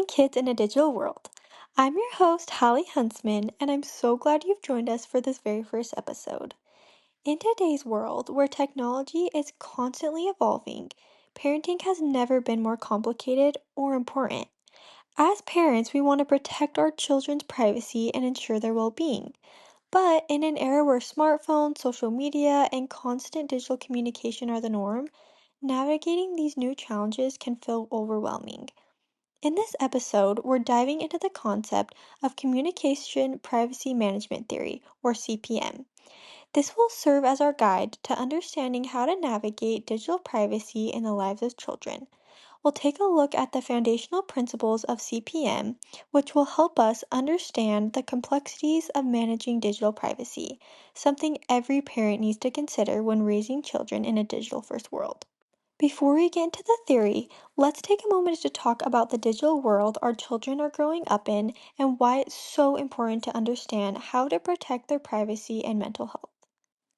Kids in a Digital World. I'm your host, Hallie Huntsman, and I'm so glad you've joined us for this very first episode. In today's world, where technology is constantly evolving, parenting has never been more complicated or important. As parents, we want to protect our children's privacy and ensure their well being. But in an era where smartphones, social media, and constant digital communication are the norm, navigating these new challenges can feel overwhelming. In this episode, we're diving into the concept of communication privacy management theory, or CPM. This will serve as our guide to understanding how to navigate digital privacy in the lives of children. We'll take a look at the foundational principles of CPM, which will help us understand the complexities of managing digital privacy, something every parent needs to consider when raising children in a digital first world. Before we get into the theory, let's take a moment to talk about the digital world our children are growing up in and why it's so important to understand how to protect their privacy and mental health.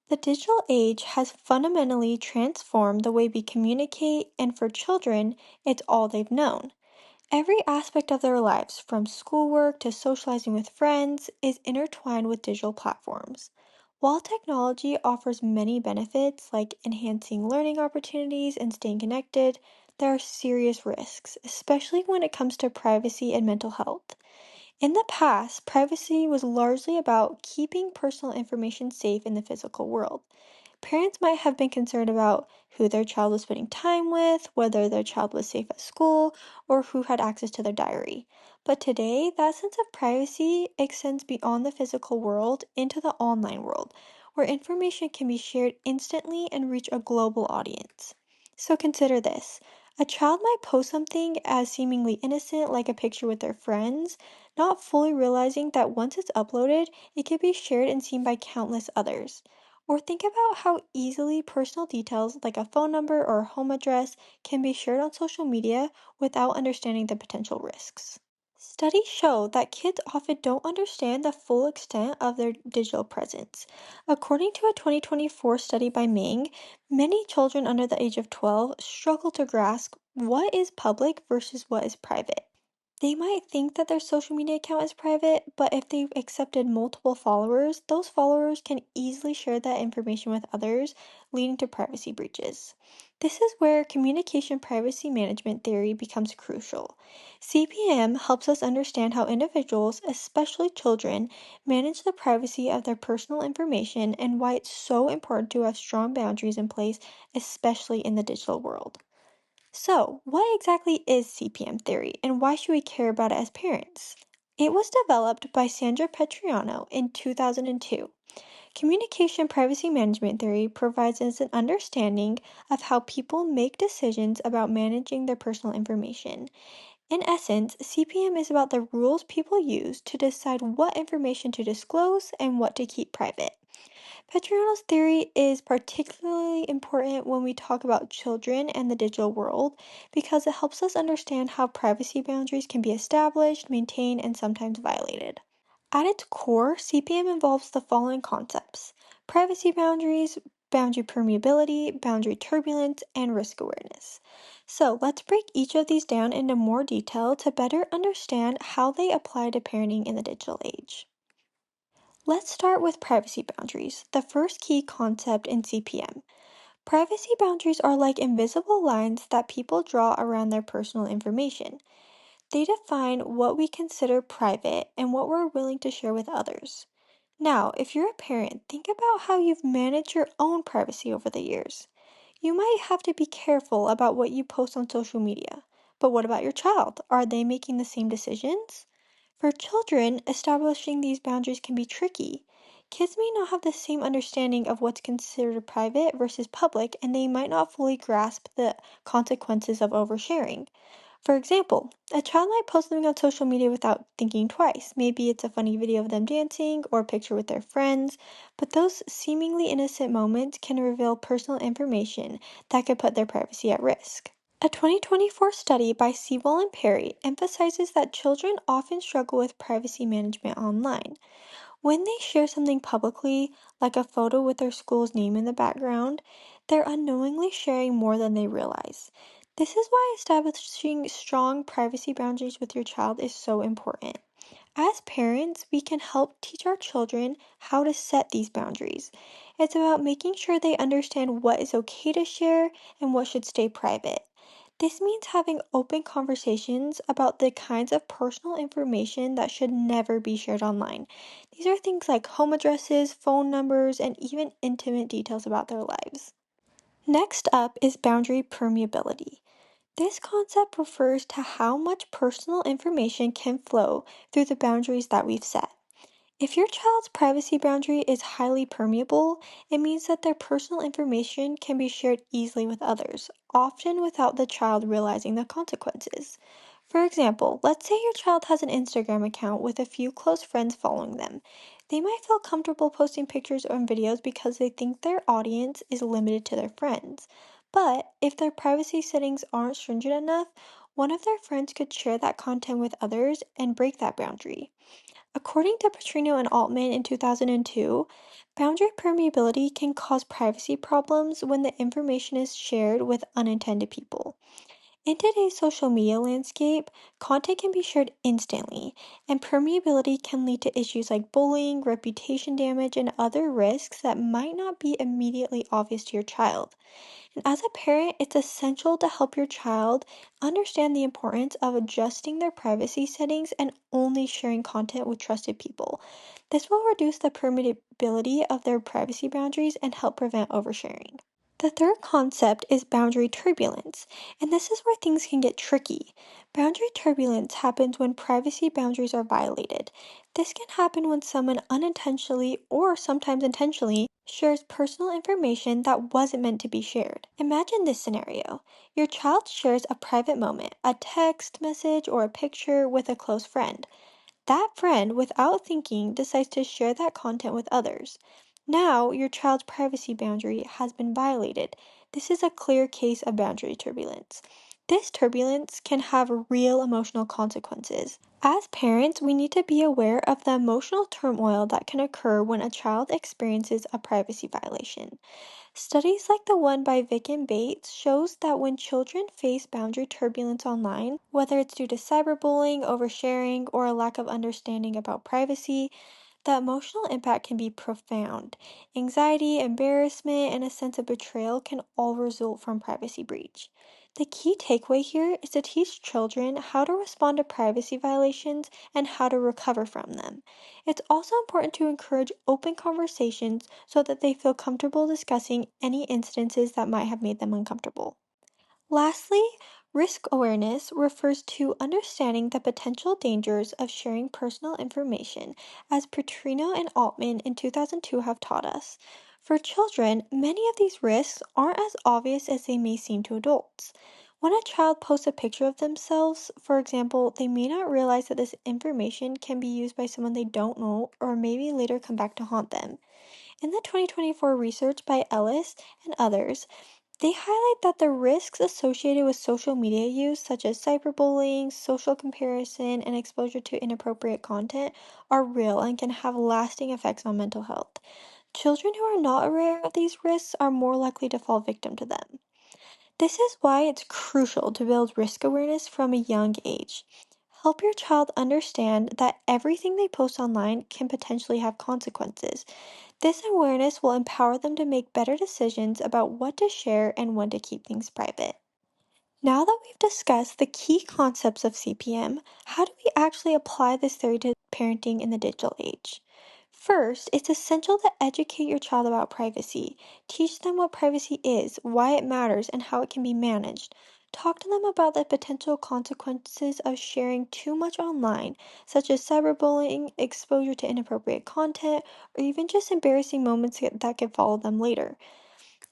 The digital age has fundamentally transformed the way we communicate, and for children, it's all they've known. Every aspect of their lives, from schoolwork to socializing with friends, is intertwined with digital platforms. While technology offers many benefits like enhancing learning opportunities and staying connected, there are serious risks, especially when it comes to privacy and mental health. In the past, privacy was largely about keeping personal information safe in the physical world. Parents might have been concerned about who their child was spending time with, whether their child was safe at school, or who had access to their diary. But today, that sense of privacy extends beyond the physical world into the online world, where information can be shared instantly and reach a global audience. So consider this. A child might post something as seemingly innocent, like a picture with their friends, not fully realizing that once it's uploaded, it could be shared and seen by countless others. Or think about how easily personal details like a phone number or a home address can be shared on social media without understanding the potential risks. Studies show that kids often don't understand the full extent of their digital presence. According to a 2024 study by Meng, many children under the age of 12 struggle to grasp what is public versus what is private. They might think that their social media account is private, but if they've accepted multiple followers, those followers can easily share that information with others, leading to privacy breaches. This is where communication privacy management theory becomes crucial. CPM helps us understand how individuals, especially children, manage the privacy of their personal information and why it's so important to have strong boundaries in place, especially in the digital world. So, what exactly is CPM theory and why should we care about it as parents? It was developed by Sandra Petronio in 2002. Communication privacy management theory provides us an understanding of how people make decisions about managing their personal information. In essence, CPM is about the rules people use to decide what information to disclose and what to keep private. Petronio's theory is particularly important when we talk about children and the digital world because it helps us understand how privacy boundaries can be established, maintained, and sometimes violated. At its core, CPM involves the following concepts: privacy boundaries, boundary permeability, boundary turbulence, and risk awareness. So let's break each of these down into more detail to better understand how they apply to parenting in the digital age. Let's start with privacy boundaries, the first key concept in CPM. Privacy boundaries are like invisible lines that people draw around their personal information. They define what we consider private and what we're willing to share with others. Now, if you're a parent, think about how you've managed your own privacy over the years. You might have to be careful about what you post on social media. But what about your child? Are they making the same decisions? For children, establishing these boundaries can be tricky. Kids may not have the same understanding of what's considered private versus public, and they might not fully grasp the consequences of oversharing. For example, a child might post something on social media without thinking twice. Maybe it's a funny video of them dancing or a picture with their friends, but those seemingly innocent moments can reveal personal information that could put their privacy at risk. A 2024 study by Sewell and Perry emphasizes that children often struggle with privacy management online. When they share something publicly, like a photo with their school's name in the background, they're unknowingly sharing more than they realize. This is why establishing strong privacy boundaries with your child is so important. As parents, we can help teach our children how to set these boundaries. It's about making sure they understand what is okay to share and what should stay private. This means having open conversations about the kinds of personal information that should never be shared online. These are things like home addresses, phone numbers, and even intimate details about their lives. Next up is boundary permeability. This concept refers to how much personal information can flow through the boundaries that we've set. If your child's privacy boundary is highly permeable, it means that their personal information can be shared easily with others, often without the child realizing the consequences. For example, let's say your child has an Instagram account with a few close friends following them. They might feel comfortable posting pictures or videos because they think their audience is limited to their friends. But if their privacy settings aren't stringent enough, one of their friends could share that content with others and break that boundary. According to Petronio and Altman in 2002, boundary permeability can cause privacy problems when the information is shared with unintended people. In today's social media landscape, content can be shared instantly, and permeability can lead to issues like bullying, reputation damage, and other risks that might not be immediately obvious to your child. And as a parent, it's essential to help your child understand the importance of adjusting their privacy settings and only sharing content with trusted people. This will reduce the permeability of their privacy boundaries and help prevent oversharing. The third concept is boundary turbulence, and this is where things can get tricky. Boundary turbulence happens when privacy boundaries are violated. This can happen when someone unintentionally or sometimes intentionally shares personal information that wasn't meant to be shared. Imagine this scenario. Your child shares a private moment, a text message, or a picture with a close friend. That friend, without thinking, decides to share that content with others. Now, your child's privacy boundary has been violated. This is a clear case of boundary turbulence. This turbulence can have real emotional consequences. As parents, we need to be aware of the emotional turmoil that can occur when a child experiences a privacy violation. Studies like the one by Vick and Bates shows that when children face boundary turbulence online, whether it's due to cyberbullying, oversharing, or a lack of understanding about privacy, the emotional impact can be profound. Anxiety, embarrassment, and a sense of betrayal can all result from privacy breach. The key takeaway here is to teach children how to respond to privacy violations and how to recover from them. It's also important to encourage open conversations so that they feel comfortable discussing any instances that might have made them uncomfortable. Lastly, risk awareness refers to understanding the potential dangers of sharing personal information, as Petrino and Altman in 2002 have taught us. For children, many of these risks aren't as obvious as they may seem to adults. When a child posts a picture of themselves, for example, they may not realize that this information can be used by someone they don't know or maybe later come back to haunt them. In the 2024 research by Ellis and others, they highlight that the risks associated with social media use, such as cyberbullying, social comparison, and exposure to inappropriate content, are real and can have lasting effects on mental health. Children who are not aware of these risks are more likely to fall victim to them. This is why it's crucial to build risk awareness from a young age. Help your child understand that everything they post online can potentially have consequences. This awareness will empower them to make better decisions about what to share and when to keep things private. Now that we've discussed the key concepts of CPM, how do we actually apply this theory to parenting in the digital age? First, it's essential to educate your child about privacy. Teach them what privacy is, why it matters, and how it can be managed. Talk to them about the potential consequences of sharing too much online, such as cyberbullying, exposure to inappropriate content, or even just embarrassing moments that could follow them later.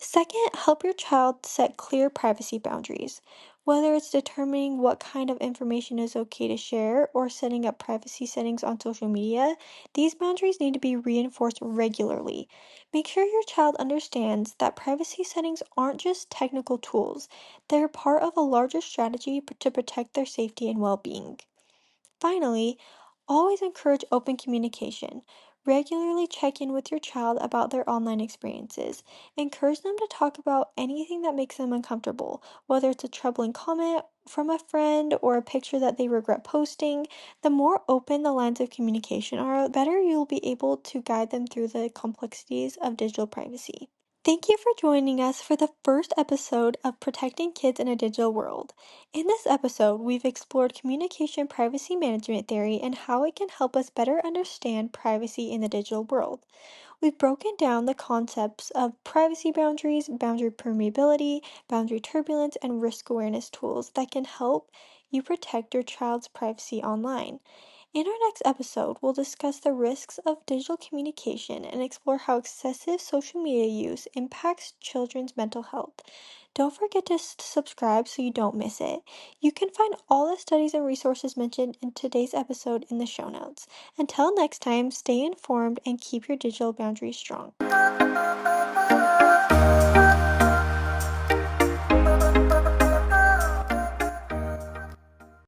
Second, help your child set clear privacy boundaries. Whether it's determining what kind of information is okay to share or setting up privacy settings on social media, these boundaries need to be reinforced regularly. Make sure your child understands that privacy settings aren't just technical tools, they're part of a larger strategy to protect their safety and well being. Finally, always encourage open communication. Regularly check in with your child about their online experiences. Encourage them to talk about anything that makes them uncomfortable, whether it's a troubling comment from a friend or a picture that they regret posting. The more open the lines of communication are, the better you'll be able to guide them through the complexities of digital privacy. Thank you for joining us for the first episode of Protecting Kids in a Digital World. In this episode, we've explored communication privacy management theory and how it can help us better understand privacy in the digital world. We've broken down the concepts of privacy boundaries, boundary permeability, boundary turbulence, and risk awareness tools that can help you protect your child's privacy online. In our next episode, we'll discuss the risks of digital communication and explore how excessive social media use impacts children's mental health. Don't forget to subscribe so you don't miss it. You can find all the studies and resources mentioned in today's episode in the show notes. Until next time, stay informed and keep your digital boundaries strong.